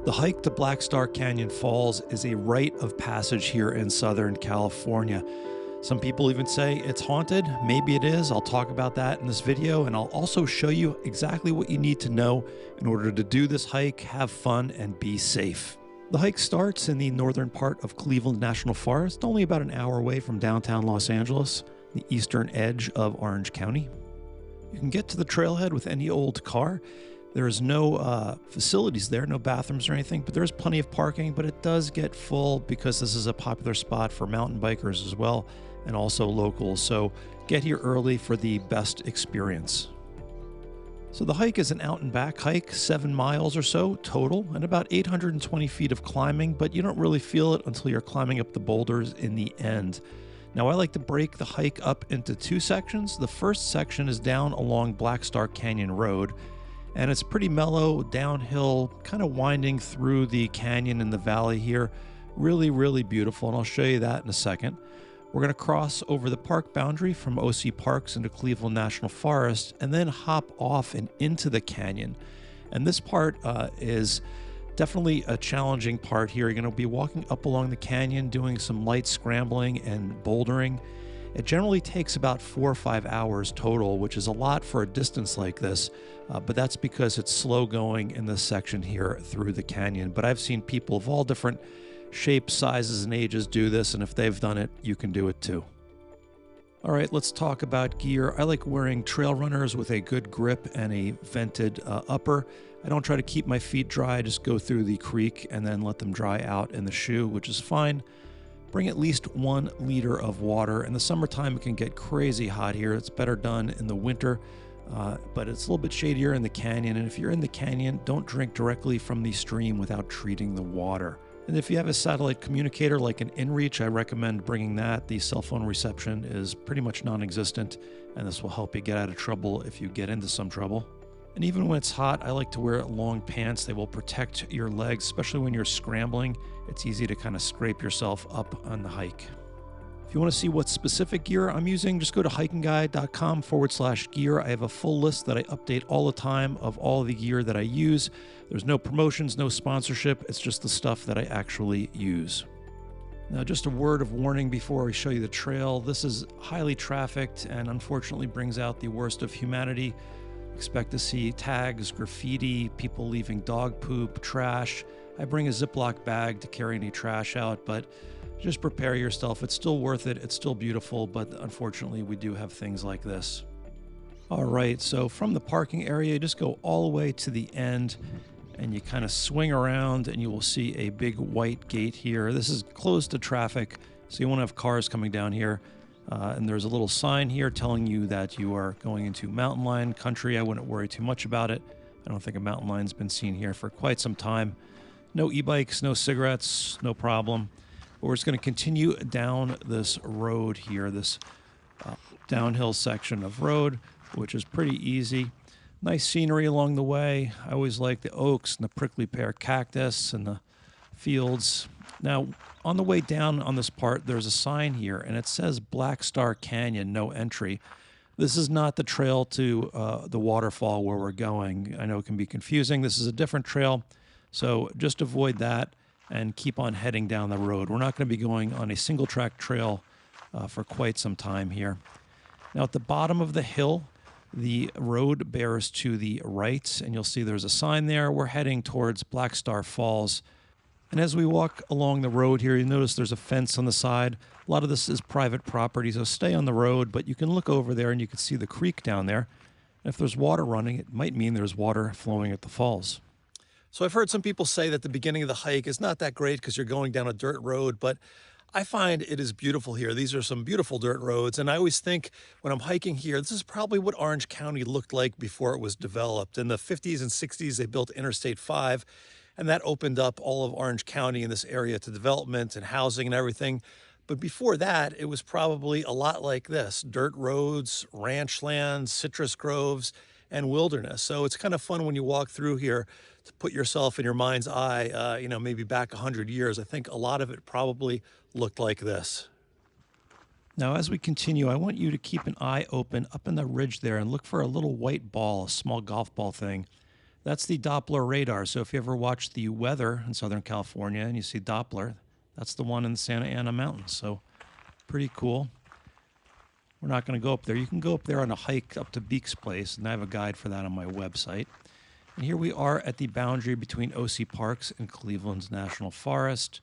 The hike to Black Star Canyon Falls is a rite of passage here in Southern California. Some people even say it's haunted. Maybe it is. I'll talk about that in this video, and I'll also show you exactly what you need to know in order to do this hike, have fun, and be safe. The hike starts in the northern part of Cleveland National Forest, only about an hour away from downtown Los Angeles, the eastern edge of Orange County. You can get to the trailhead with any old car. There is no facilities there, no bathrooms or anything, but there is plenty of parking, but it does get full because this is a popular spot for mountain bikers as well, and also locals. So get here early for the best experience. So the hike is an out and back hike, 7 miles or so total, and about 820 feet of climbing, but you don't really feel it until you're climbing up the boulders in the end. Now, I like to break the hike up into 2 sections. The first section is down along Black Star Canyon Road, and it's pretty mellow, downhill, kind of winding through the canyon and the valley here. Really, really beautiful, and I'll show you that in a second. We're going to cross over the park boundary from OC Parks into Cleveland National Forest, and then hop off and into the canyon. And this part is definitely a challenging part here. You're going to be walking up along the canyon, doing some light scrambling and bouldering. It generally takes about 4 or 5 hours total, which is a lot for a distance like this, but that's because it's slow going in this section here through the canyon. But I've seen people of all different shapes, sizes, and ages do this, and if they've done it, you can do it too. All right, let's talk about gear. I like wearing trail runners with a good grip and a vented upper. I don't try to keep my feet dry, I just go through the creek and then let them dry out in the shoe, which is fine. Bring at least 1 liter of water. In the summertime, it can get crazy hot here. It's better done in the winter, but it's a little bit shadier in the canyon. And if you're in the canyon, don't drink directly from the stream without treating the water. And if you have a satellite communicator like an inReach, I recommend bringing that. The cell phone reception is pretty much non-existent, and this will help you get out of trouble if you get into some trouble. And even when it's hot, I like to wear long pants. They will protect your legs, especially when you're scrambling. It's easy to kind of scrape yourself up on the hike. If you want to see what specific gear I'm using, just go to HikingGuy.com/gear. I have a full list that I update all the time of all the gear that I use. There's no promotions, no sponsorship. It's just the stuff that I actually use. Now, just a word of warning before we show you the trail. This is highly trafficked and unfortunately brings out the worst of humanity. Expect to see tags, graffiti, people leaving dog poop, trash. I bring a Ziploc bag to carry any trash out, but just prepare yourself. It's still worth it. It's still beautiful, but unfortunately, we do have things like this. All right, so from the parking area, you just go all the way to the end, and you kind of swing around, and you will see a big white gate here. This is closed to traffic, so you won't have cars coming down here. And there's a little sign here telling you that you are going into mountain lion country. I wouldn't worry too much about it. I don't think a mountain lion's been seen here for quite some time. No e-bikes, no cigarettes, no problem. But we're just going to continue down this road here, this downhill section of road, which is pretty easy. Nice scenery along the way. I always like the oaks and the prickly pear cactus and the fields. Now, on the way down on this part, there's a sign here, and it says Black Star Canyon, no entry. This is not the trail to the waterfall where we're going. I know it can be confusing. This is a different trail, so just avoid that and keep on heading down the road. We're not going to be going on a single-track trail for quite some time here. Now, at the bottom of the hill, the road bears to the right, and you'll see there's a sign there. We're heading towards Black Star Falls. And as we walk along the road here, you notice there's a fence on the side. A lot of this is private property, so stay on the road, but you can look over there and you can see the creek down there. And if there's water running, it might mean there's water flowing at the falls. So I've heard some people say that the beginning of the hike is not that great because you're going down a dirt road, but I find it is beautiful here. These are some beautiful dirt roads, and I always think when I'm hiking here, this is probably what Orange County looked like before it was developed. In the 50s and 60s, they built Interstate 5, and that opened up all of Orange County in this area to development and housing and everything. But before that, it was probably a lot like this: dirt roads, ranch lands, citrus groves, and wilderness. So it's kind of fun when you walk through here to put yourself in your mind's eye, maybe back 100 years. I think a lot of it probably looked like this. Now, as we continue, I want you to keep an eye open up in the ridge there and look for a little white ball, a small golf ball thing. That's the Doppler radar. So if you ever watch the weather in Southern California and you see Doppler, that's the one in the Santa Ana Mountains. So pretty cool. We're not going to go up there. You can go up there on a hike up to Beek's Place, and I have a guide for that on my website. And here we are at the boundary between O.C. Parks and Cleveland's National Forest.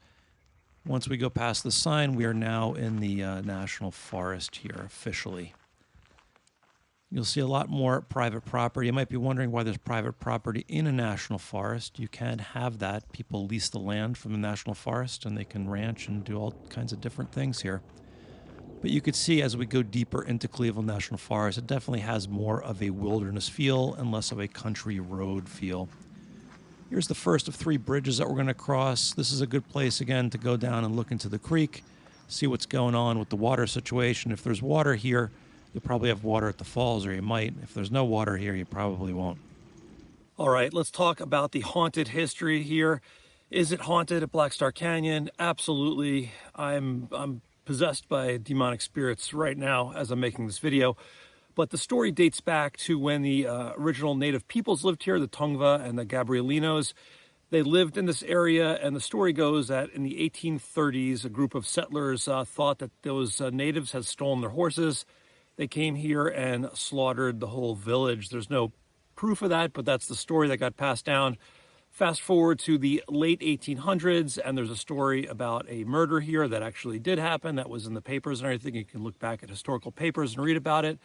Once we go past the sign, we are now in the National Forest here officially. You'll see a lot more private property. You might be wondering why there's private property in a national forest. You can have that. People lease the land from the national forest, and they can ranch and do all kinds of different things here. But you could see as we go deeper into Cleveland National Forest, it definitely has more of a wilderness feel and less of a country road feel. Here's the first of 3 bridges that we're going to cross. This is a good place, again, to go down and look into the creek, see what's going on with the water situation. If there's water here, you'll probably have water at the falls, or you might. If there's no water here, you probably won't. All right, let's talk about the haunted history here. Is it haunted at Black Star Canyon? Absolutely. I'm possessed by demonic spirits right now as I'm making this video. But the story dates back to when the original native peoples lived here, the Tongva and the Gabrielinos. They lived in this area, and the story goes that in the 1830s, a group of settlers thought that those natives had stolen their horses. They came here and slaughtered the whole village. There's no proof of that, but that's the story that got passed down. Fast forward to the late 1800s, and there's a story about a murder here that actually did happen. That was in the papers and everything. You can look back at historical papers and read about it.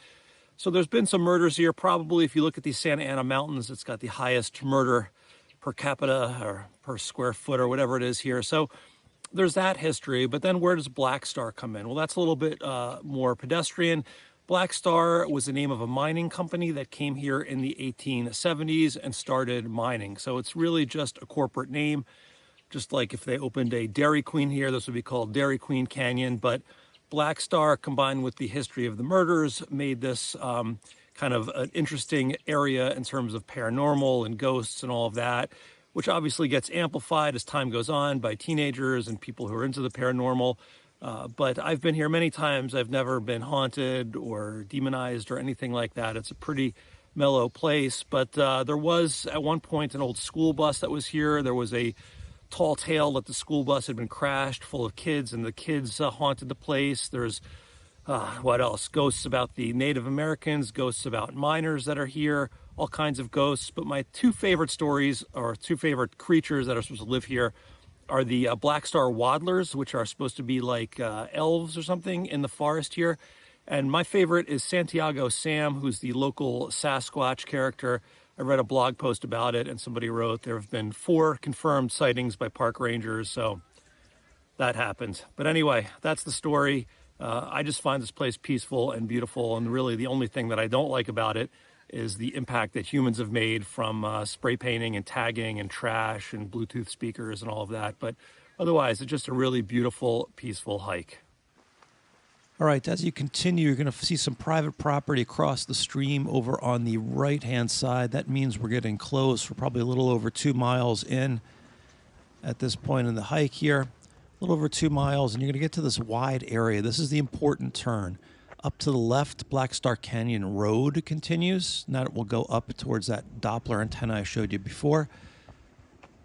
So there's been some murders here. Probably if you look at the Santa Ana Mountains, it's got the highest murder per capita or per square foot or whatever it is here. So there's that history. But then where does Black Star come in? Well, that's a little bit more pedestrian. Black Star was the name of a mining company that came here in the 1870s and started mining. So it's really just a corporate name. Just like if they opened a Dairy Queen here, this would be called Dairy Queen Canyon. But Black Star, combined with the history of the murders, made this kind of an interesting area in terms of paranormal and ghosts and all of that, which obviously gets amplified as time goes on by teenagers and people who are into the paranormal. But I've been here many times. I've never been haunted or demonized or anything like that. It's a pretty mellow place. But there was at one point an old school bus that was here. There was a tall tale that the school bus had been crashed full of kids, and the kids haunted the place. There's what else? Ghosts about the Native Americans, ghosts about miners that are here, all kinds of ghosts. But my 2 favorite stories, or 2 favorite creatures that are supposed to live here, are the Black Star waddlers, which are supposed to be like elves or something in the forest here. And my favorite is Santiago Sam, who's the local Sasquatch character. I read a blog post about it, and somebody wrote there have been 4 confirmed sightings by park rangers, so that happened. But anyway, that's the story. I just find this place peaceful and beautiful, and really the only thing that I don't like about it is the impact that humans have made from spray painting and tagging and trash and Bluetooth speakers and all of that. But otherwise, it's just a really beautiful, peaceful hike. All right, as you continue, you're going to see some private property across the stream over on the right-hand side. That means we're getting close. We're probably a little over 2 miles in at this point in the hike here. A little over 2 miles, and you're going to get to this wide area. This is the important turn. Up to the left, Black Star Canyon Road continues. Now it will go up towards that Doppler antenna I showed you before.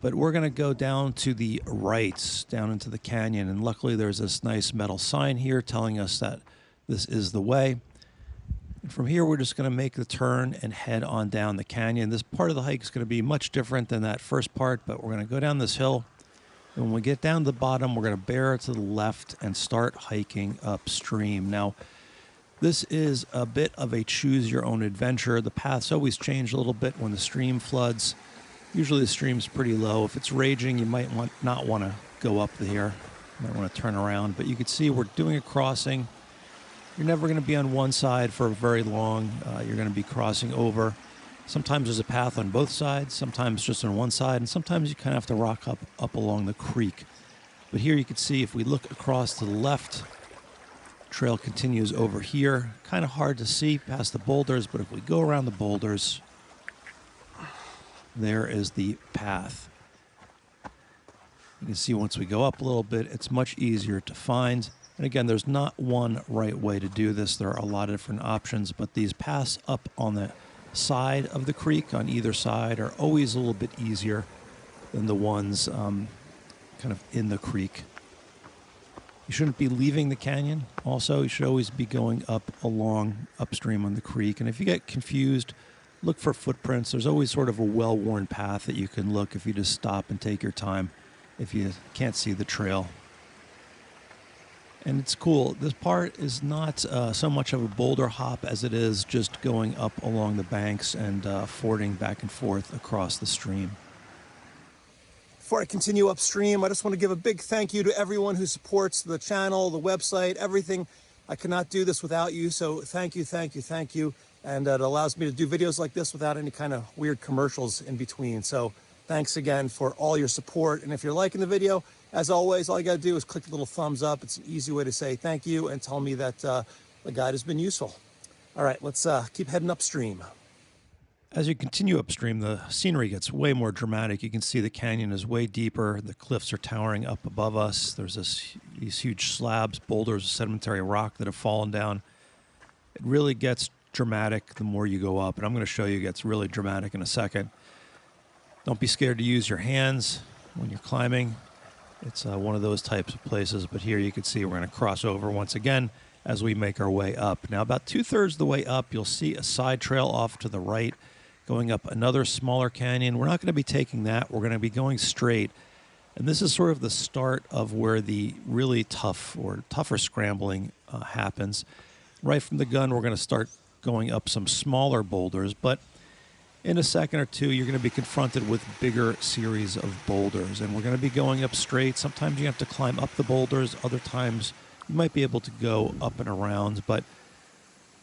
But we're going to go down to the right, down into the canyon. And luckily there's this nice metal sign here telling us that this is the way. And from here, we're just going to make the turn and head on down the canyon. This part of the hike is going to be much different than that first part, but we're going to go down this hill. And when we get down to the bottom, we're going to bear to the left and start hiking upstream. Now, this is a bit of a choose-your-own-adventure. The paths always change a little bit when the stream floods. Usually the stream's pretty low. If it's raging, you might not want to go up here. You might want to turn around. But you can see we're doing a crossing. You're never going to be on one side for very long. You're going to be crossing over. Sometimes there's a path on both sides, sometimes just on one side, and sometimes you kind of have to rock up along the creek. But here you can see if we look across to the left, trail continues over here. Kind of hard to see past the boulders, but if we go around the boulders, there is the path. You can see once we go up a little bit, it's much easier to find. And again, there's not one right way to do this. There are a lot of different options, but these paths up on the side of the creek on either side are always a little bit easier than the ones kind of in the creek. You shouldn't be leaving the canyon. Also, you should always be going up along upstream on the creek. And if you get confused, look for footprints. There's always sort of a well-worn path that you can look if you just stop and take your time if you can't see the trail. And it's cool. This part is not so much of a boulder hop as it is just going up along the banks and fording back and forth across the stream. Before I continue upstream, I just want to give a big thank you to everyone who supports the channel, the website, everything. I could not do this without you, so thank you, thank you, thank you. And it allows me to do videos like this without any kind of weird commercials in between. So thanks again for all your support. And if you're liking the video, as always, all you got to do is click the little thumbs up. It's an easy way to say thank you and tell me that the guide has been useful. All right, let's keep heading upstream. As you continue upstream, the scenery gets way more dramatic. You can see the canyon is way deeper. The cliffs are towering up above us. There's these huge slabs, boulders, sedimentary rock that have fallen down. It really gets dramatic the more you go up, and I'm going to show you it gets really dramatic in a second. Don't be scared to use your hands when you're climbing. It's one of those types of places, but here you can see we're going to cross over once again as we make our way up. Now, about 2/3 of the way up, you'll see a side trail off to the right, going up another smaller canyon. We're not going to be taking that. We're going to be going straight. And this is sort of the start of where the really tough or tougher scrambling happens. Right from the gun, we're going to start going up some smaller boulders, but in a second or two, you're going to be confronted with bigger series of boulders, and we're going to be going up straight. Sometimes you have to climb up the boulders. Other times you might be able to go up and around, but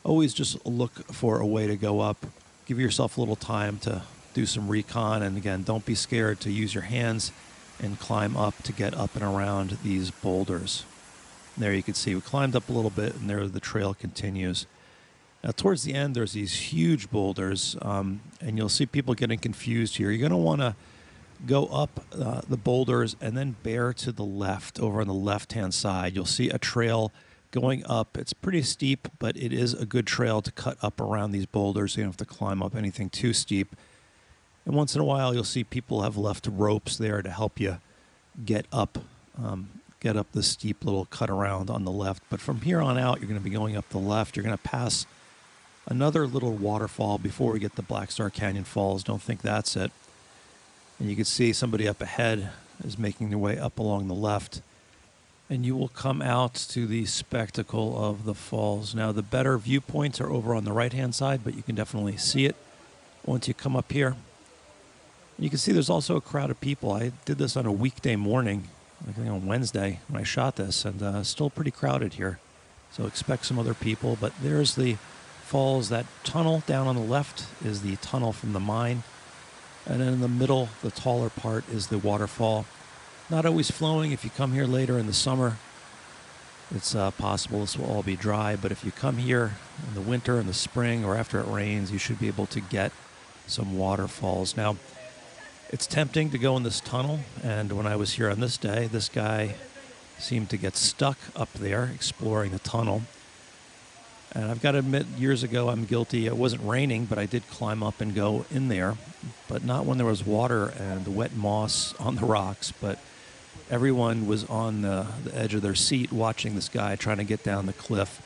always just look for a way to go up. Give yourself a little time to do some recon, and again, don't be scared to use your hands and climb up to get up and around these boulders. And there you can see we climbed up a little bit, and there the trail continues. Now, towards the end, there's these huge boulders, and you'll see people getting confused here. You're going to want to go up the boulders and then bear to the left. Over on the left-hand side, you'll see a trail going up. It's pretty steep, but it is a good trail to cut up around these boulders, so you don't have to climb up anything too steep. And once in a while, you'll see people have left ropes there to help you get up the steep little cut around on the left. But from here on out, you're going to be going up the left. You're going to pass another little waterfall before we get to Black Star Canyon Falls. Don't think that's it. And you can see somebody up ahead is making their way up along the left. And you will come out to the spectacle of the falls. Now, the better viewpoints are over on the right-hand side, but you can definitely see it once you come up here. And you can see there's also a crowd of people. I did this on a weekday morning, I think on Wednesday when I shot this, and still pretty crowded here. So expect some other people, but there's the falls. That tunnel down on the left is the tunnel from the mine. And then in the middle, the taller part is the waterfall. Not always flowing. If you come here later in the summer, it's possible this will all be dry. But if you come here in the winter, in the spring, or after it rains, you should be able to get some waterfalls. Now, it's tempting to go in this tunnel. And when I was here on this day, this guy seemed to get stuck up there exploring the tunnel. And I've got to admit, years ago, I'm guilty. It wasn't raining, but I did climb up and go in there, but not when there was water and the wet moss on the rocks. But everyone was on the edge of their seat watching this guy trying to get down the cliff.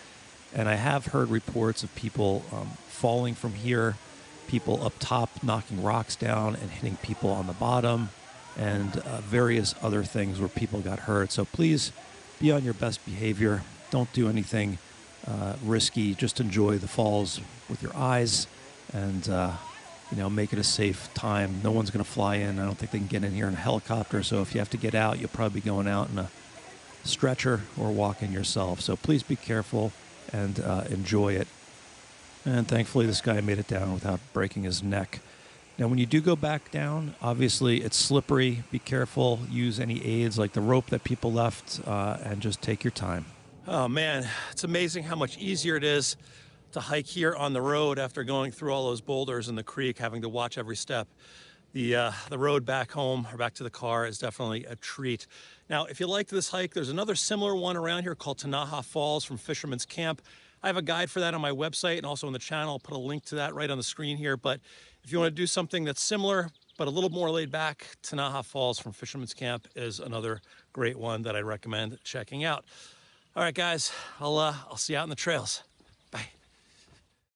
And I have heard reports of people falling from here, people up top knocking rocks down and hitting people on the bottom, and various other things where people got hurt. So please be on your best behavior. Don't do anything risky. Just enjoy the falls with your eyes, and make it a safe time. No one's going to fly in. I don't think they can get in here in a helicopter. So if you have to get out, you'll probably be going out in a stretcher or walking yourself. So please be careful and enjoy it. And thankfully, this guy made it down without breaking his neck. Now, when you do go back down, obviously it's slippery. Be careful. Use any aids like the rope that people left, and just take your time. Oh man, it's amazing how much easier it is to hike here on the road after going through all those boulders in the creek, having to watch every step. The road back home or back to the car is definitely a treat. Now, if you liked this hike, there's another similar one around here called Tanaha Falls from Fisherman's Camp. I have a guide for that on my website and also on the channel. I'll put a link to that right on the screen here. But if you want to do something that's similar, but a little more laid back, Tanaha Falls from Fisherman's Camp is another great one that I recommend checking out. All right, guys, I'll see you out in the trails.